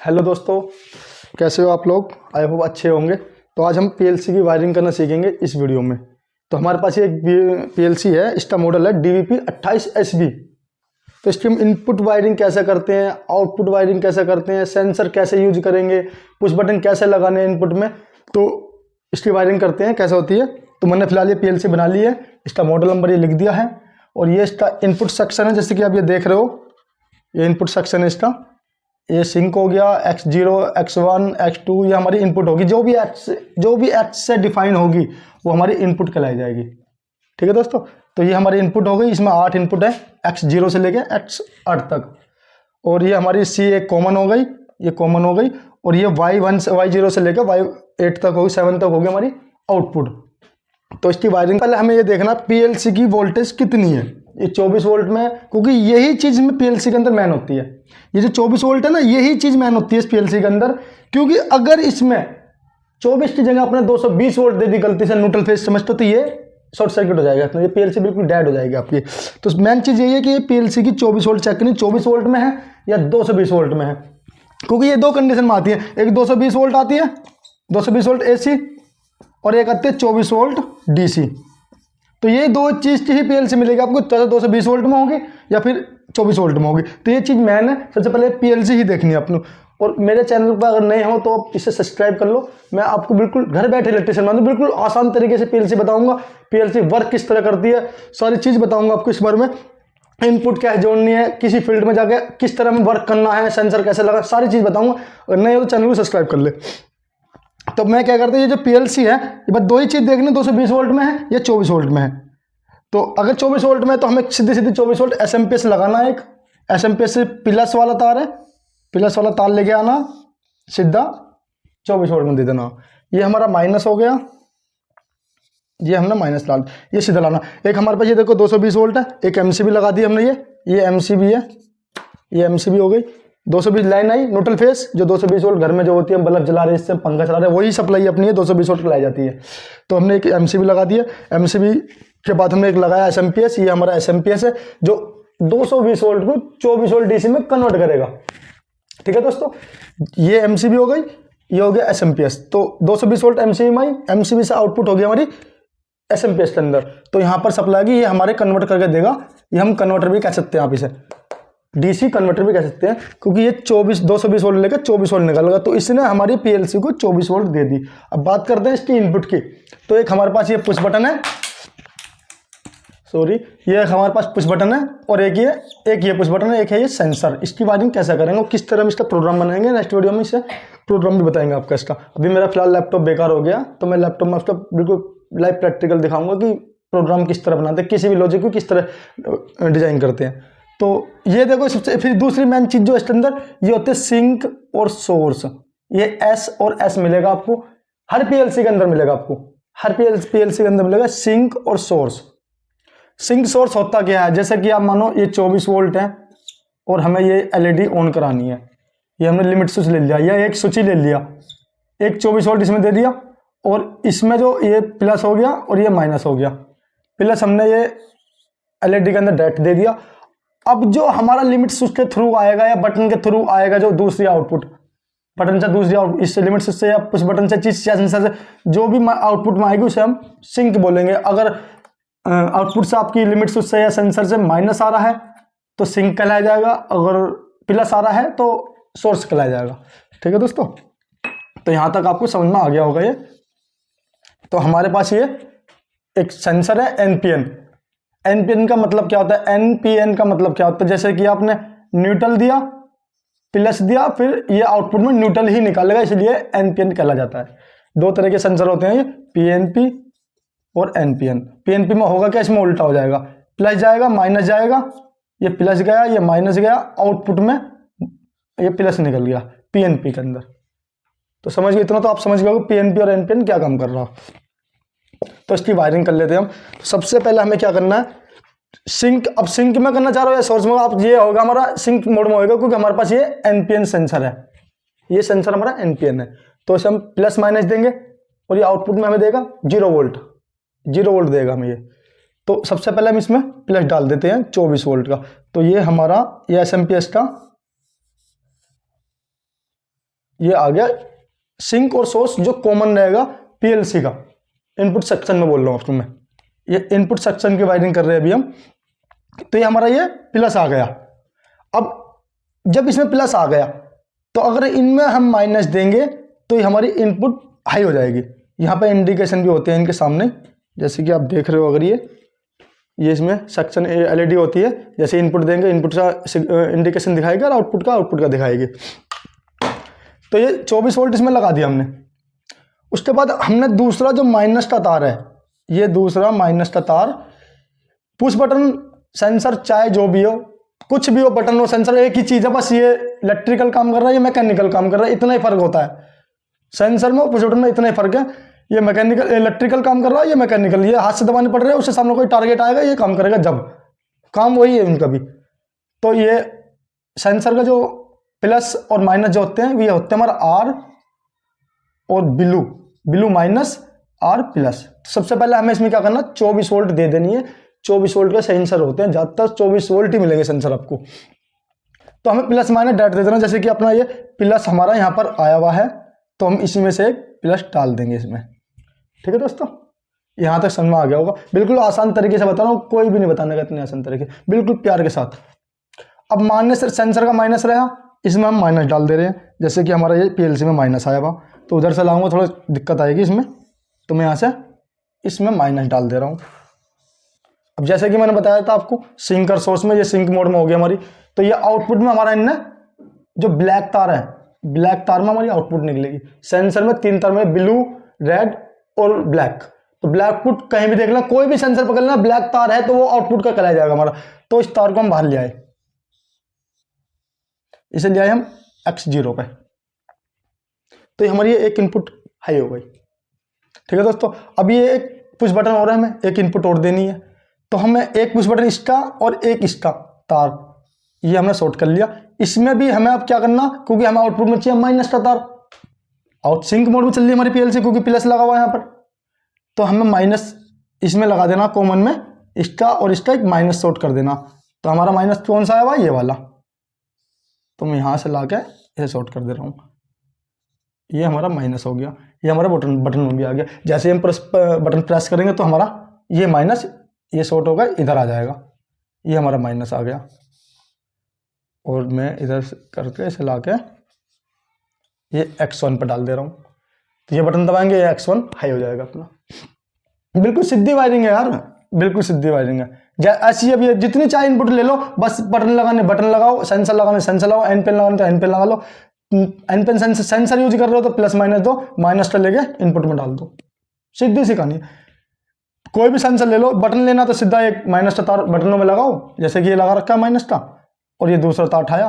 Hello दोस्तों, कैसे हो आप लोग। आई होप अच्छे होंगे। तो आज हम पीएलसी की वायरिंग करना सीखेंगे इस वीडियो में। तो हमारे पास ये एक पीएलसी है, इसका मॉडल है DVP28SB। तो इसकी हम इनपुट वायरिंग कैसे करते हैं, आउटपुट वायरिंग कैसे करते हैं, सेंसर कैसे यूज करेंगे, पुश बटन कैसे लगाने हैं इनपुट में, तो इसकी वायरिंग करते हैं कैसे होती है। तो मैंने फिलहाल ये पीएलसी बना ली है, इसका मॉडल नंबर ये लिख दिया है और ये इसका इनपुट सेक्शन है। जैसे कि आप ये देख रहे हो, ये इनपुट सेक्शन है इसका। ये सिंक हो गया, X0, X1, X2, ये हमारी इनपुट होगी। जो भी X से डिफाइन होगी वो हमारी इनपुट कहलाई जाएगी। ठीक है दोस्तों, तो ये हमारी इनपुट हो गई। इसमें 8 इनपुट है, X0 से लेके X8 तक। और ये हमारी C एक कॉमन हो गई, ये कॉमन हो गई। और ये Y1 से Y0 से लेकर Y8 तक होगी, 7 तक होगी हमारी आउटपुट। तो इसकी वायरिंग पहले हमें ये देखना पीएलसी की वोल्टेज कितनी है। ये 24 वोल्ट में, क्योंकि यही चीज़ में पीएलसी के अंदर मैन होती है। ये जो 24 वोल्ट है ना, यही चीज़ मैन होती है इस पीएलसी के अंदर। क्योंकि अगर इसमें 24 की जगह अपने 220 वोल्ट दे दी गलती से न्यूट्रल फेज समझते, तो ये शॉर्ट सर्किट हो जाएगा, तो ये पीएलसी बिल्कुल डेड हो जाएगी आपकी। तो मेन चीज़ यही है कि ये पीएलसी की 24 वोल्ट चेक करनी, 24 वोल्ट में है या 220 वोल्ट में है। क्योंकि ये दो कंडीशन में आती है, एक 220 वोल्ट आती है, 220 वोल्ट AC, और एक आती है 24 वोल्ट DC। तो ये दो चीज़ की ही पीएलसी मिलेगी आपको, चाहे 220 वोल्ट में होगी या फिर 24 वोल्ट में होगी। तो ये चीज़ मैन है, सबसे पहले पीएलसी ही देखनी है अपने। और मेरे चैनल पर अगर नए हो तो आप इसे सब्सक्राइब कर लो। मैं आपको बिल्कुल घर बैठे इलेक्ट्रिशियन बना दूं, बिल्कुल आसान तरीके से पीएलसी बताऊंगा, पीएलसी वर्क किस तरह करती है, सारी चीज़ बताऊंगा आपको इस बारे में। इनपुट कैसे जोड़नी है, किसी फील्ड में जाके किस तरह में वर्क करना है, सेंसर कैसे लगा, सारी चीज़ बताऊंगा। अगर नए हो तो चैनल को सब्सक्राइब कर ले। तो मैं क्या करता हूँ, ये जो पीएलसी है, ये बस दो ही चीज़ देखनी, 220 वोल्ट में है या 24 वोल्ट में है। तो अगर 24 वोल्ट में तो हमें सीधी 24 वोल्ट एसएमपीएस लगाना है। एक एसएमपीएस से प्लस वाला तार है, प्लस वाला तार लेके आना, सीधा 24 वोल्ट में दे देना। ये हमारा माइनस हो गया, ये हमने माइनस डाल, ये सीधा लाना। एक हमारे पास ये देखो 220 वोल्ट है, एक एमसीबी लगा दी हमने, ये एमसीबी है, ये एमसीबी हो गई। 220 लाइन आई न्यूट्रल फेस, जो 220 वोल्ट घर में जो होती है, बल्ब जला रहे हैं, इससे पंखा चला रहे हैं, वही सप्लाई अपनी है, 220 वोल्ट लाई जाती है। तो हमने एक एमसीबी लगा दी है। एमसीबी के बाद हमने एक लगाया एसएमपीएस, ये हमारा एसएमपीएस है जो 220 वोल्ट को 24 वोल्ट डीसी में कन्वर्ट करेगा। ठीक है दोस्तों, ये एमसीबी हो गई, ये हो गया एसएमपीएस। तो 220 वोल्ट एमसीबी में आई, एमसीबी से आउटपुट हो गई हमारी एसएमपीएस के अंदर। तो यहाँ पर सप्लाई की, ये हमारे कन्वर्ट करके देगा। ये हम कन्वर्टर भी कह सकते हैं, आप इसे डीसी कन्वर्टर भी कह सकते हैं, क्योंकि ये 220 वोल्ट लेकर 24 वोल्ट निकालेगा। तो इसने हमारी पीएलसी को 24 वोल्ट दे दी। अब बात करते हैं इसकी इनपुट की। तो एक हमारे पास ये पुश बटन है, ये हमारे पास पुश बटन है, और एक ये पुश बटन है, एक है ये सेंसर। इसकी वायरिंग कैसे करेंगे, किस तरह हम इसका प्रोग्राम बनाएंगे, नेक्स्ट वीडियो में इसे प्रोग्राम भी बताएंगे आपका इसका। अभी मेरा फिलहाल लैपटॉप बेकार हो गया, तो मैं लैपटॉप में उसका बिल्कुल लाइव प्रैक्टिकल दिखाऊंगा कि प्रोग्राम किस तरह बनाते हैं, किसी भी लॉजिक को किस तरह डिजाइन करते हैं। तो ये देखो, सबसे फिर दूसरी मेन चीज जो इसके अंदर ये होते हैं सिंक और सोर्स। ये S और S मिलेगा आपको, हर पीएलसी के अंदर मिलेगा आपको, हर पीएलसी के अंदर मिलेगा सिंक और सोर्स। सिंक सोर्स होता क्या है, जैसे कि आप मानो ये 24 वोल्ट है और हमें ये एलईडी ऑन करानी है, ये हमने लिमिट स्विच ले लिया, या एक स्विच ही ले लिया, एक 24 वोल्ट इसमें दे दिया, और इसमें जो ये प्लस हो गया और ये माइनस हो गया। प्लस हमने ये एलईडी के अंदर डायरेक्ट दे दिया। अब जो हमारा लिमिट स्विच के थ्रू आएगा या बटन के थ्रू आएगा, जो दूसरी आउटपुट बटन से दूसरी आउटपुट, इससे लिमिट स्विच से या पुश बटन से चीज या सेंसर से जो भी आउटपुट में आएगी उसे हम सिंक बोलेंगे। अगर आउटपुट से आपकी लिमिट स्विच से या सेंसर से माइनस आ रहा है तो सिंक कहलाया जाएगा, अगर प्लस आ रहा है तो सोर्स कहलाया जाएगा। ठीक है दोस्तों, तो यहां तक आपको समझ में आ गया होगा ये। तो हमारे पास ये एक सेंसर है एनपीएन। एनपीएन का मतलब क्या होता है, एनपीएन का मतलब क्या होता है, जैसे कि आपने न्यूट्रल दिया, प्लस दिया, फिर ये आउटपुट में न्यूट्रल ही निकालेगा, इसलिए एनपीएन कहला जाता है। दो तरह के सेंसर होते हैं, ये पीएनपी और एनपीएन। पीएनपी में होगा क्या, इसमें उल्टा हो जाएगा, प्लस जाएगा माइनस जाएगा, ये प्लस गया ये माइनस गया, आउटपुट में ये प्लस निकल गया पीएनपी के अंदर। तो समझ गए, इतना तो आप समझ गए पीएनपी और एनपीएन क्या काम कर रहा हो। तो इसकी वायरिंग कर लेते हैं हम। तो सबसे पहले हमें क्या करना है, सिंक। अब सिंक में करना चाह रहे हो या सोर्स में, आप ये होगा हमारा सिंक मोड में होगा, क्योंकि हमारे पास ये एनपीएन सेंसर है, ये सेंसर हमारा एनपीएन है। तो इसे हम प्लस माइनस देंगे और ये आउटपुट में हमें देगा 0 वोल्ट, 0 वोल्ट देगा हमें ये। तो सबसे पहले हम इसमें प्लस डाल देते हैं 24 वोल्ट का। तो ये हमारा ये एसएमपीएस का ये आ गया सिंक और सोर्स जो कॉमन रहेगा पीएलसी का। इनपुट सेक्शन में बोल रहा हूँ आपको मैं, ये इनपुट सेक्शन की वायरिंग कर रहे हैं अभी हम। तो ये हमारा ये प्लस आ गया। अब जब इसमें प्लस आ गया तो अगर इनमें हम माइनस देंगे तो ये हमारी इनपुट हाई हो जाएगी। यहाँ पे इंडिकेशन भी होते हैं इनके सामने, जैसे कि आप देख रहे हो। अगर ये इसमें सेक्शन एलईडी होती है, जैसे इनपुट देंगे इनपुट का इंडिकेशन दिखाएगा और आउटपुट का दिखाएगी। तो ये 24 वोल्ट इसमें लगा दिया हमने। उसके बाद हमने दूसरा जो माइनस का तार है, ये दूसरा माइनस का तार पुश बटन सेंसर, चाहे जो भी हो, कुछ भी हो, बटन हो सेंसर एक ही चीज़ है, बस ये इलेक्ट्रिकल काम कर रहा है, ये मैकेनिकल काम कर रहा है, इतना ही फर्क होता है। सेंसर में और पुश बटन में इतना ही फर्क है। ये मैकेनिकल इलेक्ट्रिकल काम कर रहा है, ये मैकेनिकल, ये हाथ से दबाने पड़ रहे हैं, उससे सामने कोई टारगेट आएगा, ये काम करेगा, जब काम वही है उनका भी। तो ये सेंसर का जो प्लस और माइनस जो होते हैं, ये होते हैं हमारा आर और ब्लू माइनस आर प्लस। सबसे पहले हमें इसमें क्या करना, 24 वोल्ट दे देनी है। 24 वोल्ट के सेंसर होते हैं, ज़्यादातर 24 वोल्ट ही मिलेंगे सेंसर आपको। तो हमें प्लस माइनस डायरेक्ट दे देना। जैसे कि अपना ये प्लस हमारा यहाँ पर आया हुआ है, तो हम इसी में से एक प्लस डाल देंगे इसमें। ठीक है दोस्तों, यहाँ तक समझ में आ गया होगा। बिल्कुल आसान तरीके से बता रहा हूँ, कोई भी नहीं बताने का इतने आसान तरीके, बिल्कुल प्यार के साथ। अब माइनस सेंसर का माइनस रहा, इसमें हम माइनस डाल दे रहे हैं। जैसे कि हमारा ये पीएलसी में माइनस आया हुआ, तो उधर से लाऊंगा थोड़ा दिक्कत आएगी इसमें, तो मैं यहाँ से इसमें माइनस डाल दे रहा हूँ। अब जैसे कि मैंने बताया था आपको, सिंक और सोर्स में ये सिंक मोड में हो गया हमारी। तो ये आउटपुट में हमारा इनने जो ब्लैक तार है, ब्लैक तार में हमारी आउटपुट निकलेगी। सेंसर में 3 तार में, ब्लू, रेड और ब्लैक। तो ब्लैक पुट कहीं भी देख लेना, कोई भी सेंसर पकड़ लेना, ब्लैक तार है तो वो आउटपुट का कहलाया जाएगा हमारा। तो इस तार को हम बाहर ले आए, इसे ले आए हम X0 पे, तो ये हमारी एक इनपुट हाई हो गई। ठीक है दोस्तों, अब ये एक पुश बटन हो रहा है, हमें एक इनपुट और देनी है। तो हमें एक पुश बटन इसका और एक इसका तार, ये हमने शॉर्ट कर लिया। इसमें भी हमें अब क्या करना, क्योंकि हमें आउटपुट में चाहिए माइनस का तार, आउट सिंक मोड में चल रही है हमारी पीएलसी, क्योंकि प्लस लगा हुआ है यहाँ पर। तो हमें माइनस इसमें लगा देना कॉमन में, इसका और इसका एक माइनस शॉर्ट कर देना। तो हमारा माइनस कौन सा आया हुआ, ये वाला। तो मैं यहाँ से ला के इसे शॉर्ट कर दे रहा हूँ, ये हमारा माइनस हो गया। ये हमारा बटन में भी आ गया। जैसे हम बटन प्रेस करेंगे तो हमारा ये माइनस, ये शॉर्ट होगा, इधर आ जाएगा, ये हमारा माइनस आ गया। और मैं इधर करके इसे ला के ये X1 पर डाल दे रहा हूँ। तो ये बटन दबाएंगे, ये X1 हाई हो जाएगा अपना। बिल्कुल सीधी वायरिंग है यार, बिल्कुल सीधी वायरिंग है। ऐसी अब ये जितनी चाहे इनपुट ले लो, बस बटन लगाने बटन लगाओ, सेंसर लगाने सेंसर लगाओ, एन पेन लगाने तो एन पेन लगा लो। एन पेन सेंसर यूज कर रहे हो तो प्लस माइनस दो, माइनस का लेके इनपुट में डाल दो, सीधी सी कहानी। कोई भी सेंसर ले लो, बटन लेना तो सीधा एक माइनस का तार बटनों में लगाओ, जैसे कि ये लगा रखा है माइनस का, और ये दूसरा तार उठाया,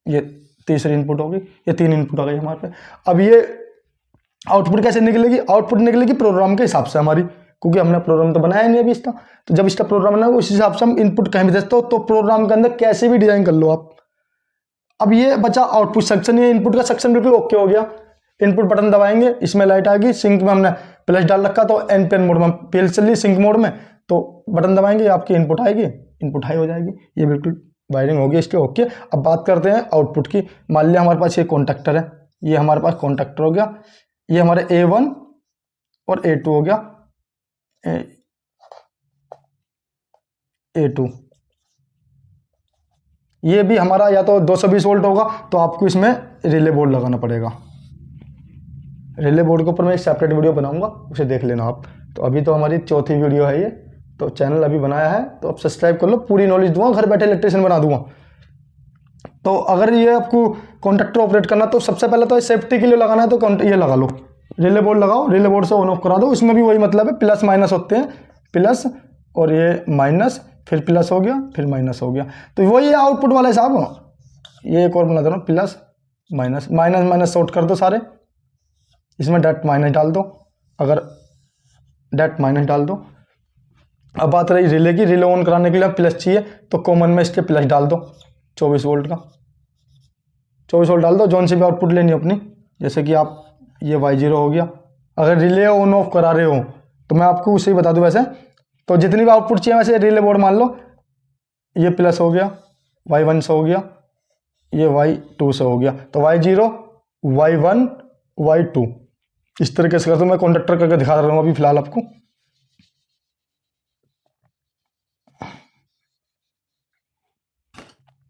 ये तीसरी इनपुट होगी, ये 3 इनपुट आ गई हमारे पे। अब ये आउटपुट कैसे निकलेगी, आउटपुट निकलेगी प्रोग्राम के हिसाब से हमारी, क्योंकि हमने प्रोग्राम तो बनाया नहीं अभी इसका। तो जब इसका प्रोग्राम बनाओ उस हिसाब से हम इनपुट कहीं भी देते हो, तो प्रोग्राम के अंदर कैसे भी डिजाइन कर लो आप। अब ये बचा आउटपुट सेक्शन, ये इनपुट का सेक्शन बिल्कुल ओके हो गया। इनपुट बटन दबाएंगे, इसमें लाइट आएगी। सिंक में हमने प्लस डाल रखा, तो एन पेन मोड में पीएल चल रही सिंक मोड में, तो बटन दबाएंगे, आपकी इनपुट आएगी, इनपुट हाई हो जाएगी। ये बिल्कुल वायरिंग होगी इसके ओके। अब बात करते हैं आउटपुट की। मान लिया हमारे पास ये कॉन्टेक्टर है, ये हमारे पास कॉन्टेक्टर हो गया, ये हमारे A1 और A2 हो गया, A2। ये भी हमारा या तो 220 वोल्ट होगा, तो आपको इसमें रिले बोर्ड लगाना पड़ेगा। रिले बोर्ड के ऊपर मैं एक सेपरेट वीडियो बनाऊंगा, उसे देख लेना आप। तो अभी तो हमारी चौथी वीडियो है ये, तो चैनल अभी बनाया है तो आप सब्सक्राइब कर लो, पूरी नॉलेज दूंगा, घर बैठे इलेक्ट्रिशियन बना दूंगा। तो अगर ये आपको कॉन्टेक्टर ऑपरेट करना, तो सबसे पहले तो सेफ्टी के लिए लगाना है, तो ये लगा लो, रिले बोर्ड लगाओ, रिले बोर्ड से ऑन ऑफ करा दो। इसमें भी वही मतलब है, प्लस माइनस होते हैं, प्लस और ये माइनस, फिर प्लस हो गया, फिर माइनस हो गया। तो वही है आउटपुट वाला हिसाब। ये एक और बना दो ना, plus minus, minus minus short कर दो सारे, इसमें डैट माइनस डाल दो, अगर डैट माइनस डाल दो। अब बात रही रिले की, रिले ऑन कराने के लिए प्लस चाहिए, तो कॉमन में इसके प्लस डाल दो, 24 वोल्ट का 24 वोल्ट डाल दो। जोन से भी आउटपुट लेनी अपनी, जैसे कि आप ये Y0 हो गया। अगर रिले ऑन ऑफ करा रहे हो तो मैं आपको उसे ही बता दूं वैसे, तो जितनी भी आउटपुट चाहिए वैसे रिले बोर्ड मान लो, ये प्लस हो गया, Y1 से हो गया, ये y2 से हो गया, तो y0 y1 y2 इस तरीके से करता हूँ। मैं कॉन्ट्रैक्टर करके दिखा रहा हूँ अभी फिलहाल आपको।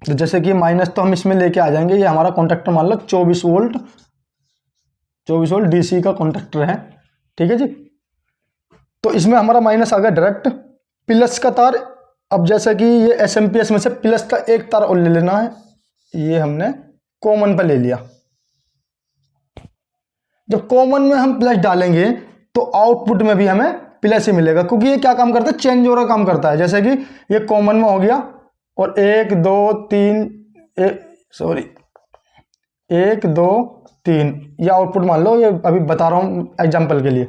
तो जैसे कि माइनस तो हम इसमें लेके आ जाएंगे। ये हमारा कॉन्ट्रैक्टर मान लो 24 वोल्ट डीसी का कॉन्ट्रैक्टर है, ठीक है जी। तो इसमें हमारा माइनस आ गया डायरेक्ट। प्लस का तार, अब जैसे कि ये एसएमपीएस में से प्लस का एक तार और ले लेना है, ये हमने कॉमन पे ले लिया। जब कॉमन में हम प्लस डालेंगे तो आउटपुट में भी हमें प्लस ही मिलेगा, क्योंकि ये क्या काम करता है, चेंज ओवर काम करता है। जैसे कि ये कॉमन में हो गया और 1 2 3 1 2 3 ये आउटपुट मान लो, ये अभी बता रहा हूं एग्जांपल के लिए।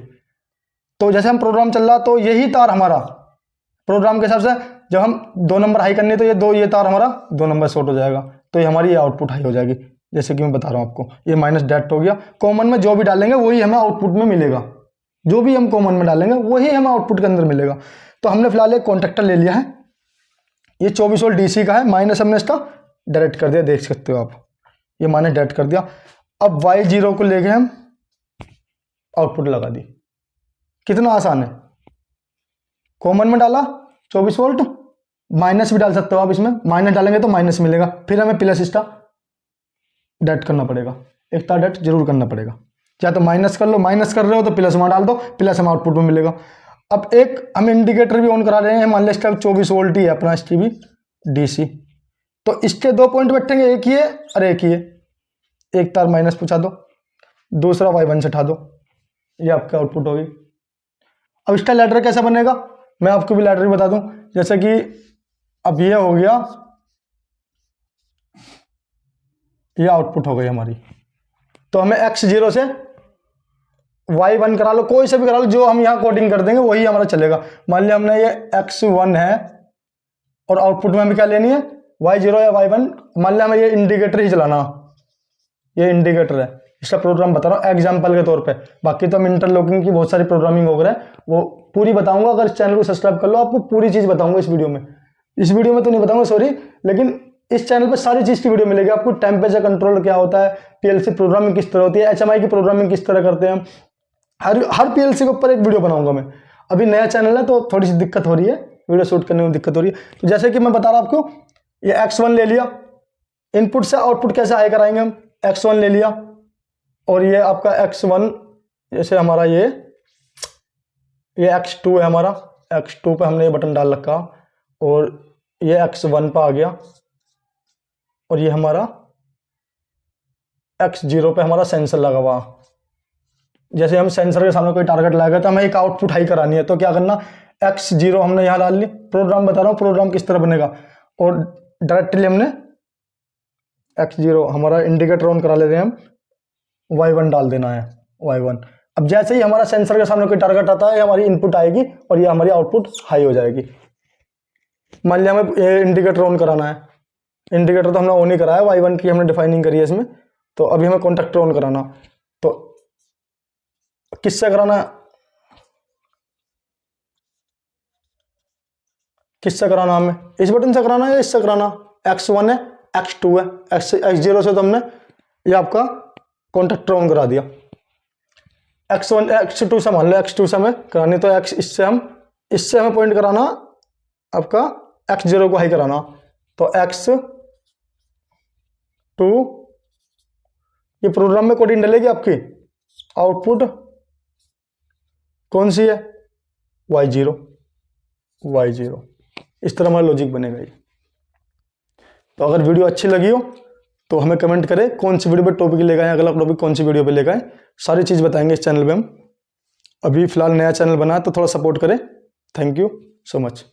तो जैसे हम प्रोग्राम चल रहा, तो यही तार हमारा प्रोग्राम के हिसाब से जब हम 2 नंबर हाई करने, तो ये तार हमारा 2 नंबर शॉर्ट हो जाएगा, तो ये हमारी आउटपुट हाई हो जाएगी। जैसे कि मैं बता रहा हूं आपको, ये माइनस डायरेक्ट हो गया। कॉमन में जो भी डालेंगे वही हमें आउटपुट में मिलेगा, जो भी हम कॉमन में डालेंगे वही हमें आउटपुट के अंदर मिलेगा। तो हमने फिलहाल एक कॉन्ट्रैक्टर ले लिया है, ये 24 वोल्ट डीसी का है। माइनस हमने इसका डायरेक्ट कर दिया, देख सकते हो आप, ये माइनस डायरेक्ट कर दिया। अब y0 को लेके हम आउटपुट लगा दी। कितना आसान है, कॉमन में डाला 24 वोल्ट, माइनस भी डाल सकते हो आप इसमें, माइनस डालेंगे तो माइनस मिलेगा, फिर हमें प्लस इसका डायरेक्ट करना पड़ेगा, एक तार डायरेक्ट जरूर करना पड़ेगा। या तो माइनस कर लो, माइनस कर रहे हो तो प्लस में डाल दो, प्लस हम आउटपुट में मिलेगा। अब एक हम इंडिकेटर भी ऑन करा रहे हैं, मान लो इसका 24 वोल्ट ही है अपना, इसकी भी डीसी। तो इसके 2 पॉइंट बैठेंगे, एक ही है और एक ही है। एक तार माइनस पहुंचा दो, दूसरा y1 से उठा दो, ये आपका आउटपुट होगी। अब इसका लैडर कैसा बनेगा, मैं आपको भी लैडर बता दूं। जैसे कि अब ये हो गया, ये आउटपुट हो गई हमारी। तो हमें x0 से y1 करा लो, कोई से भी करा लो, जो हम यहाँ कोडिंग कर देंगे वही हमारा चलेगा। मान लिया हमने ये x1 है और आउटपुट में हमें क्या लेनी है, y0 या y1। मान लिया हमें ये इंडिकेटर ही चलाना, ये इंडिकेटर है, इसका प्रोग्राम बता रहा हूँ एग्जाम्पल के तौर पे। बाकी तो हम इंटरलॉकिंग की बहुत सारी प्रोग्रामिंग हो गए, वो पूरी बताऊंगा। अगर इस चैनल को सब्सक्राइब कर लो, आपको पूरी चीज बताऊंगा इस वीडियो में। इस वीडियो में तो नहीं बताऊंगा, सॉरी, लेकिन इस चैनल पे सारी चीज की वीडियो मिलेगी आपको। टेम्परेचर कंट्रोल क्या होता है, पीएलसी प्रोग्रामिंग किस तरह होती है, एचएमआई की प्रोग्रामिंग किस तरह करते हैं, हर पीएलसी के ऊपर एक वीडियो बनाऊंगा मैं। अभी नया चैनल है तो थोड़ी सी दिक्कत हो रही है, वीडियो शूट करने में दिक्कत हो रही है। तो जैसे कि मैं बता रहा आपको, ये x1 ले लिया, इनपुट से आउटपुट कैसे हाई कराएंगे हम, x1 ले लिया और ये आपका x1, जैसे हमारा ये x2 है हमारा, x2 पे हमने ये बटन डाल रखा और ये x1 पे आ गया और ये हमारा x0 पे हमारा सेंसर लगा हुआ। जैसे हम सेंसर के सामने कोई टारगेट लगाएगा तो हमें एक आउटपुट हाई करानी है, तो क्या करना, x0 हमने यहाँ डाल ली। प्रोग्राम बता रहा हूँ प्रोग्राम किस तरह बनेगा, और डायरेक्टली हमने x0 हमारा इंडिकेटर ऑन करा लेते हैं हम, y1 डाल देना है, y1। अब जैसे ही हमारा सेंसर के सामने कोई टारगेट आता है, हमारी इनपुट आएगी और ये हमारी आउटपुट हाई हो जाएगी। मान लिया हमें ये इंडिकेटर ऑन कराना है, इंडिकेटर तो हमने ऑन ही कराया, y1 की हमने डिफाइनिंग करी है इसमें। तो अभी हमें कॉन्टैक्टर ऑन कराना, तो किससे कराना, किससे कराना, हमें इस बटन से कराना है या इससे कराना, x1 है x2 है, x0 से तो हमने ये आपका कॉन्टैक्टर ऑन करा दिया। x1 x2 से मान लो, x2 से हमें करानी, तो इससे हमें पॉइंट कराना आपका x0 को हाई कराना, तो x2 ये प्रोग्राम में कोडिंग डलेगी आपकी, आउटपुट कौन सी है, y0। इस तरह हमारा लॉजिक बनेगा ये। तो अगर वीडियो अच्छी लगी हो तो हमें कमेंट करें कौन सी वीडियो पे टॉपिक लेकर आए, अगला टॉपिक कौन सी वीडियो पे लेकर आए, सारी चीज़ बताएंगे इस चैनल पे हम। अभी फिलहाल नया चैनल बना है तो थोड़ा सपोर्ट करें। Thank you so much.